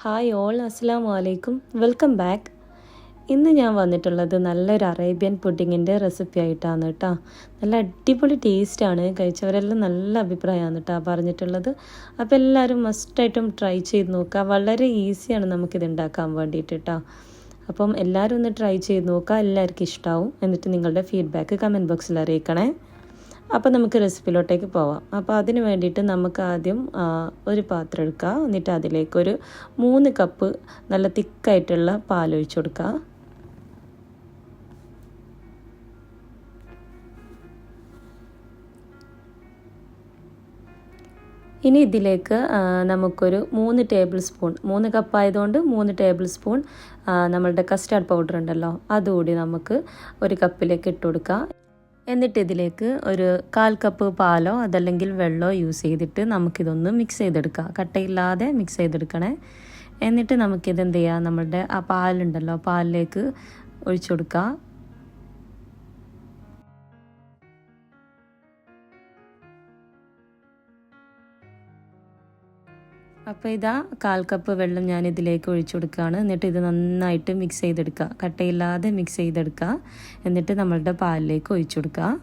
Hi all, അസ്സലാമു അലൈക്കും, welcome back. ഇന്ന് ഞാൻ വന്നിട്ടുള്ളത് നല്ലൊരു അറേബ്യൻ പുഡിങ്ങിൻ്റെ റെസിപ്പി ആയിട്ടാണ് കേട്ടോ. നല്ല അടിപൊളി ടേസ്റ്റാണ്, കഴിച്ചവരെല്ലാം നല്ല അഭിപ്രായമാണ് കേട്ടോ പറഞ്ഞിട്ടുള്ളത്. അപ്പോൾ എല്ലാവരും മസ്റ്റായിട്ടും ട്രൈ ചെയ്ത് നോക്കുക. വളരെ ഈസിയാണ് നമുക്കിത് ഉണ്ടാക്കാൻ വേണ്ടിയിട്ട് കേട്ടോ. അപ്പം എല്ലാവരും ഒന്ന് ട്രൈ ചെയ്ത് നോക്കുക, എല്ലാവർക്കും ഇഷ്ടമാവും. എന്നിട്ട് നിങ്ങളുടെ ഫീഡ്ബാക്ക് കമൻറ്റ് ബോക്സിൽ അറിയിക്കണേ. അപ്പോൾ നമുക്ക് റെസിപ്പിയിലോട്ടേക്ക് പോവാം. അപ്പോൾ അതിന് വേണ്ടിയിട്ട് നമുക്ക് ആദ്യം ഒരു പാത്രം എടുക്കുക. എന്നിട്ട് അതിലേക്കൊരു 3 കപ്പ് നല്ല തിക്കായിട്ടുള്ള പാലൊഴിച്ച് കൊടുക്കുക. ഇനി ഇതിലേക്ക് നമുക്കൊരു 3 ടേബിൾ സ്പൂൺ, 3 കപ്പ് ആയതുകൊണ്ട് 3 ടേബിൾ സ്പൂൺ നമ്മളുടെ കസ്റ്റാർഡ് പൗഡർ ഉണ്ടല്ലോ, അതുകൂടി നമുക്ക് ഒരു കപ്പിലേക്ക് ഇട്ട് കൊടുക്കുക. എന്നിട്ട് ഇതിലേക്ക് ഒരു 1/4 കപ്പ് പാലോ അതല്ലെങ്കിൽ വെള്ളമോ യൂസ് ചെയ്തിട്ട് നമുക്കിതൊന്ന് മിക്സ് ചെയ്തെടുക്കാം. കട്ടയില്ലാതെ മിക്സ് ചെയ്തെടുക്കണേ. എന്നിട്ട് നമുക്കിത് എന്ത് ചെയ്യാം, നമ്മളുടെ ആ പാലുണ്ടല്ലോ, പാലിലേക്ക് ഒഴിച്ചു കൊടുക്കുക. അപ്പോൾ ഇതാ 1/4 കപ്പ് വെള്ളം ഞാൻ ഇതിലേക്ക് ഒഴിച്ചു കൊടുക്കുകയാണ്. എന്നിട്ട് ഇത് നന്നായിട്ട് മിക്സ് ചെയ്തെടുക്കുക, കട്ടയില്ലാതെ മിക്സ് ചെയ്തെടുക്കുക. എന്നിട്ട് നമ്മളുടെ പാലിലേക്ക് ഒഴിച്ചു കൊടുക്കുക.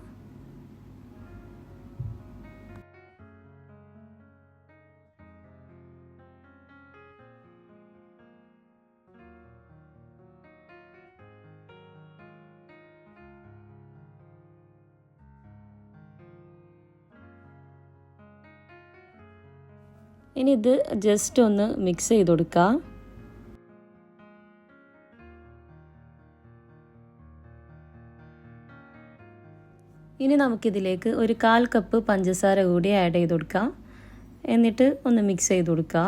ഇനി ഇത് ജസ്റ്റ് ഒന്ന് മിക്സ് ചെയ്ത് കൊടുക്കുക. ഇനി നമുക്കിതിലേക്ക് ഒരു 1/4 കപ്പ് പഞ്ചസാര കൂടി ആഡ് ചെയ്ത് കൊടുക്കാം. എന്നിട്ട് ഒന്ന് മിക്സ് ചെയ്ത് കൊടുക്കുക.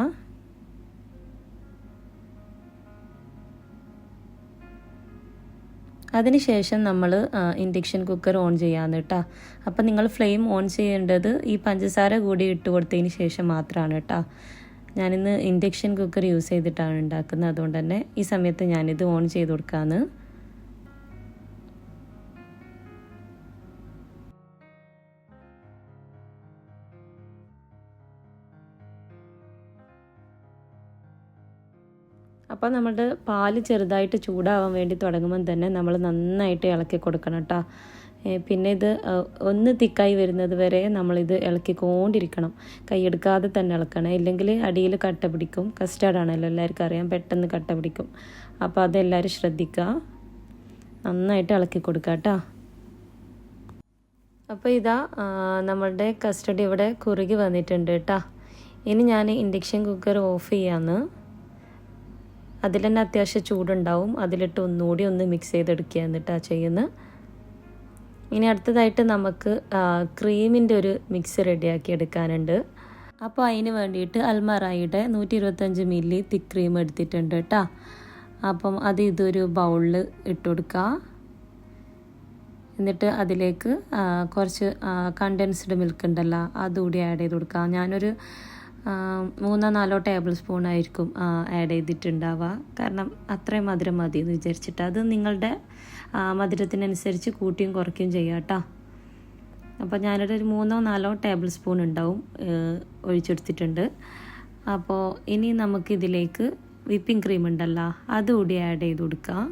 അതിനുശേഷം നമ്മൾ ഇൻഡക്ഷൻ കുക്കർ ഓൺ ചെയ്യാമെന്ന് കേട്ടോ. അപ്പം നിങ്ങൾ ഫ്ലെയിം ഓൺ ചെയ്യേണ്ടത് ഈ പഞ്ചസാര കൂടി ഇട്ട് കൊടുത്തതിന് ശേഷം മാത്രമാണ് കേട്ടോ. ഞാനിന്ന് ഇൻഡക്ഷൻ കുക്കർ യൂസ് ചെയ്തിട്ടാണ് ഉണ്ടാക്കുന്നത്, അതുകൊണ്ട് തന്നെ ഈ സമയത്ത് ഞാനിത് ഓൺ ചെയ്ത് കൊടുക്കാമെന്ന്. അപ്പോൾ നമ്മുടെ പാല് ചെറുതായിട്ട് ചൂടാവാൻ വേണ്ടി തുടങ്ങുമ്പം തന്നെ നമ്മൾ നന്നായിട്ട് ഇളക്കി കൊടുക്കണം കേട്ടോ. പിന്നെ ഇത് ഒന്ന് തിക്കായി വരുന്നത് വരെ നമ്മളിത് ഇളക്കിക്കൊണ്ടിരിക്കണം. കൈയെടുക്കാതെ തന്നെ ഇളക്കണം, ഇല്ലെങ്കിൽ അടിയിൽ കട്ട പിടിക്കും. കസ്റ്റാർഡാണല്ലോ, എല്ലാവർക്കും അറിയാം, പെട്ടെന്ന് കട്ട പിടിക്കും. അപ്പോൾ അതെല്ലാവരും ശ്രദ്ധിക്കുക, നന്നായിട്ട് ഇളക്കി കൊടുക്കുക കേട്ടോ. അപ്പോൾ ഇതാ നമ്മളുടെ കസ്റ്റർഡ് ഇവിടെ കുറുകി വന്നിട്ടുണ്ട് കേട്ടോ. ഇനി ഞാൻ ഇൻഡക്ഷൻ കുക്കർ ഓഫ് ചെയ്യാമെന്ന്. അതിൽ തന്നെ അത്യാവശ്യം ചൂടുണ്ടാവും, അതിലിട്ട് ഒന്നുകൂടി ഒന്ന് മിക്സ് ചെയ്തെടുക്കുക എന്നിട്ടാണ് ചെയ്യുന്നത്. ഇനി അടുത്തതായിട്ട് നമുക്ക് ക്രീമിൻ്റെ ഒരു മിക്സ് റെഡിയാക്കി എടുക്കാനുണ്ട്. അപ്പോൾ അതിന് വേണ്ടിയിട്ട് അൽമറായിയുടെ 125 മില്ലി തിക്ക് ക്രീം എടുത്തിട്ടുണ്ട് കേട്ടോ. അപ്പം അത് ഇതൊരു ബൗളിൽ ഇട്ട് കൊടുക്കുക. എന്നിട്ട് അതിലേക്ക് കുറച്ച് കണ്ടൻസ്ഡ് മിൽക്ക് ഉണ്ടല്ലോ, അതുകൂടി ആഡ് ചെയ്ത് കൊടുക്കുക. ഞാനൊരു 3-4 ടേബിൾ സ്പൂൺ ആയിരിക്കും ആഡ് ചെയ്തിട്ടുണ്ടാവുക, കാരണം അത്രയും മധുരം മതി എന്ന് വിചാരിച്ചിട്ട്. അത് നിങ്ങളുടെ മധുരത്തിനനുസരിച്ച് കൂട്ടിയും കുറയ്ക്കുകയും ചെയ്യാം കേട്ടോ. അപ്പോൾ ഞാനൊരു 3-4 ടേബിൾ സ്പൂൺ ഉണ്ടാവും ഒഴിച്ചെടുത്തിട്ടുണ്ട്. അപ്പോൾ ഇനി നമുക്കിതിലേക്ക് വിപ്പിംഗ് ക്രീം ഉണ്ടല്ലോ, അതുകൂടി ആഡ് ചെയ്ത് കൊടുക്കുക.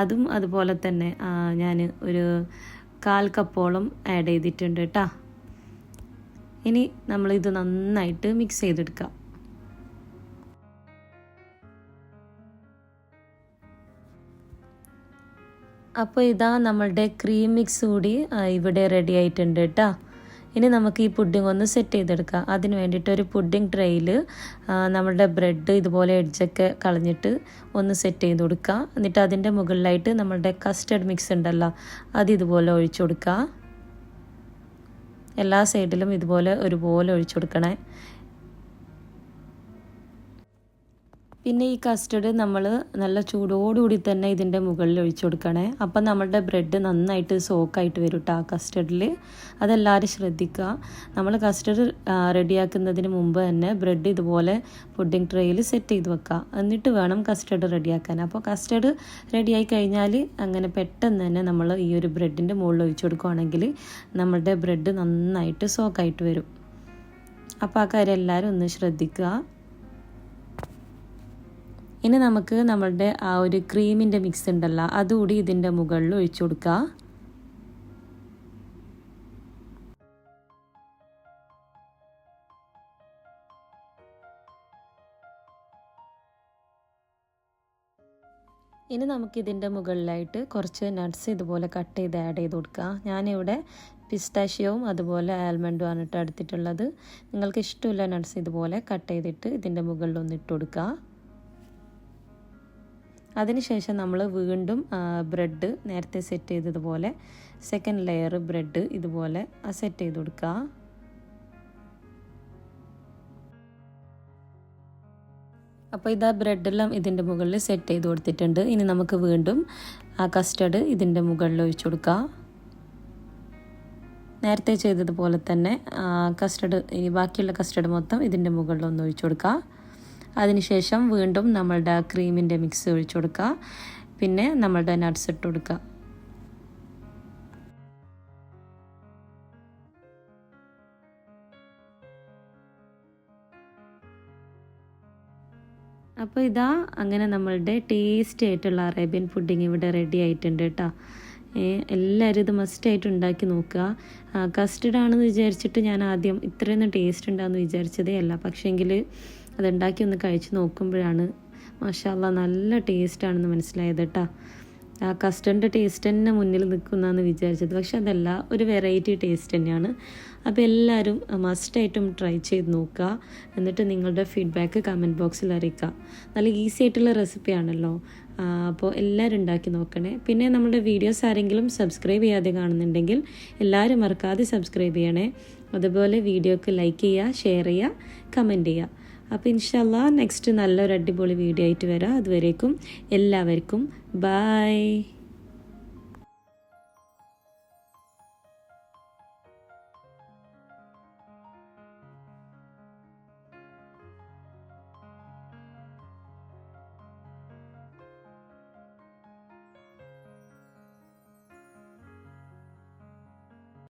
അതും അതുപോലെ തന്നെ ഞാൻ ഒരു 1/4 കപ്പോളം ആഡ് ചെയ്തിട്ടുണ്ട് കേട്ടോ. ഇനി നമ്മളിത് നന്നായിട്ട് മിക്സ് ചെയ്തെടുക്കാം. അപ്പോൾ ഇതാ നമ്മളുടെ ക്രീം മിക്സ് കൂടി ഇവിടെ റെഡി ആയിട്ടുണ്ട് കേട്ടോ. ഇനി നമുക്ക് ഈ പുഡിംഗ് ഒന്ന് സെറ്റ് ചെയ്തെടുക്കാം. അതിന് വേണ്ടിയിട്ട് ഒരു പുഡിംഗ് ട്രേയിൽ നമ്മളുടെ ബ്രെഡ് ഇതുപോലെ എഡ്ജൊക്കെ കളഞ്ഞിട്ട് ഒന്ന് സെറ്റ് ചെയ്ത് കൊടുക്കുക. എന്നിട്ട് അതിൻ്റെ മുകളിലായിട്ട് നമ്മളുടെ കസ്റ്റർഡ് മിക്സ് ഉണ്ടല്ലോ, അത് ഇതുപോലെ ഒഴിച്ചു കൊടുക്കുക. എല്ലാ സൈഡിലും ഇതുപോലെ ഒരുപോലെ ഒഴിച്ചു കൊടുക്കണേ. പിന്നെ ഈ കസ്റ്റർഡ് നമ്മൾ നല്ല ചൂടോടുകൂടി തന്നെ ഇതിൻ്റെ മുകളിൽ ഒഴിച്ചു കൊടുക്കണേ. അപ്പം നമ്മളുടെ ബ്രെഡ് നന്നായിട്ട് സോക്കായിട്ട് വരും കേട്ടോ ആ കസ്റ്റർഡിൽ. അതെല്ലാവരും ശ്രദ്ധിക്കുക. നമ്മൾ കസ്റ്റർഡ് റെഡിയാക്കുന്നതിന് മുമ്പ് തന്നെ ബ്രെഡ് ഇതുപോലെ പുഡിംഗ് ട്രേയിൽ സെറ്റ് ചെയ്ത് വെക്കുക, എന്നിട്ട് വേണം കസ്റ്റർഡ് റെഡിയാക്കാൻ. അപ്പോൾ കസ്റ്റർഡ് റെഡിയായി കഴിഞ്ഞാൽ അങ്ങനെ പെട്ടെന്ന് തന്നെ നമ്മൾ ഈ ഒരു ബ്രെഡിൻ്റെ മുകളിൽ ഒഴിച്ചു കൊടുക്കുകയാണെങ്കിൽ നമ്മളുടെ ബ്രെഡ് നന്നായിട്ട് സോക്കായിട്ട് വരും. അപ്പോൾ ആ കാര്യം എല്ലാവരും ഒന്ന് ശ്രദ്ധിക്കുക. ഇനി നമുക്ക് നമ്മളുടെ ആ ഒരു ക്രീമിൻ്റെ മിക്സ് ഉണ്ടല്ലോ അതുകൂടി ഇതിൻ്റെ മുകളിൽ ഒഴിച്ചു കൊടുക്കുക. ഇനി നമുക്കിതിൻ്റെ മുകളിലായിട്ട് കുറച്ച് നട്ട്സ് ഇതുപോലെ കട്ട് ചെയ്ത് ആഡ് ചെയ്ത് കൊടുക്കുക. ഞാനിവിടെ പിസ്താഷ്യവും അതുപോലെ ആൽമണ്ടും ആണ് ഇട്ട് എടുത്തിട്ടുള്ളത്. നിങ്ങൾക്ക് ഇഷ്ടമുള്ള നട്ട്സ് ഇതുപോലെ കട്ട് ചെയ്തിട്ട് ഇതിൻ്റെ മുകളിലൊന്ന് ഇട്ട് കൊടുക്കുക. അതിനുശേഷം നമ്മൾ വീണ്ടും ബ്രെഡ് നേരത്തെ സെറ്റ് ചെയ്തതുപോലെ സെക്കൻഡ് ലെയർ ബ്രെഡ് ഇതുപോലെ സെറ്റ് ചെയ്ത് കൊടുക്കുക. അപ്പോൾ ഇതാ ബ്രെഡെല്ലാം ഇതിൻ്റെ മുകളിൽ സെറ്റ് ചെയ്ത് കൊടുത്തിട്ടുണ്ട്. ഇനി നമുക്ക് വീണ്ടും ആ കസ്റ്റർഡ് ഇതിൻ്റെ മുകളിൽ ഒഴിച്ചു കൊടുക്കുക. നേരത്തെ ചെയ്തതുപോലെ തന്നെ കസ്റ്റർഡ് ബാക്കിയുള്ള കസ്റ്റർഡ് മൊത്തം ഇതിൻ്റെ മുകളിൽ ഒന്ന് ഒഴിച്ചു കൊടുക്കുക. അതിനുശേഷം വീണ്ടും നമ്മളുടെ ക്രീമിൻ്റെ മിക്സ് ഒഴിച്ചു കൊടുക്കുക. പിന്നെ നമ്മളുടെ നട്ട്സ് ഇട്ട് കൊടുക്കുക. അപ്പോൾ ഇതാ അങ്ങനെ നമ്മളുടെ ടേസ്റ്റി ആയിട്ടുള്ള അറേബ്യൻ പുഡിങ് ഇവിടെ റെഡി ആയിട്ടുണ്ട് കേട്ടോ. എല്ലാവരും ഇത് മസ്റ്റായിട്ട് ഉണ്ടാക്കി നോക്കുക. കസ്റ്റർഡ് ആണെന്ന് വിചാരിച്ചിട്ട് ഞാൻ ആദ്യം ഇത്രയൊന്നും ടേസ്റ്റ് ഉണ്ടാകുമെന്ന് വിചാരിച്ചതേ അല്ല. പക്ഷേങ്കിൽ അതുണ്ടാക്കി ഒന്ന് കഴിച്ച് നോക്കുമ്പോഴാണ് മാഷാ അല്ലാ നല്ല ടേസ്റ്റാണെന്ന് മനസ്സിലായത് കേട്ടോ. ആ കസ്റ്റർഡിൻ്റെ ടേസ്റ്റ് തന്നെ മുന്നിൽ നിൽക്കുന്നതെന്ന് വിചാരിച്ചത്, പക്ഷെ അതല്ല, ഒരു വെറൈറ്റി ടേസ്റ്റ് തന്നെയാണ്. അപ്പോൾ എല്ലാവരും മസ്റ്റായിട്ടും ട്രൈ ചെയ്ത് നോക്കുക. എന്നിട്ട് നിങ്ങളുടെ ഫീഡ്ബാക്ക് കമൻറ്റ് ബോക്സിൽ അറിയിക്കുക. നല്ല ഈസി ആയിട്ടുള്ള റെസിപ്പിയാണല്ലോ. അപ്പോൾ എല്ലാവരും ഉണ്ടാക്കി നോക്കണേ. പിന്നെ നമ്മുടെ വീഡിയോസ് ആരെങ്കിലും സബ്സ്ക്രൈബ് ചെയ്യാതെ കാണുന്നുണ്ടെങ്കിൽ എല്ലാവരും മറക്കാതെ സബ്സ്ക്രൈബ് ചെയ്യണേ. അതുപോലെ വീഡിയോക്ക് ലൈക്ക് ചെയ്യുക, ഷെയർ ചെയ്യുക, കമൻറ്റ് ചെയ്യുക. അപ്പോൾ ഇൻഷാ അല്ലാ നെക്സ്റ്റ് നല്ലൊരു അടിപൊളി വീഡിയോ ആയിട്ട് വരാം. അതുവരേക്കും എല്ലാവർക്കും ബൈ.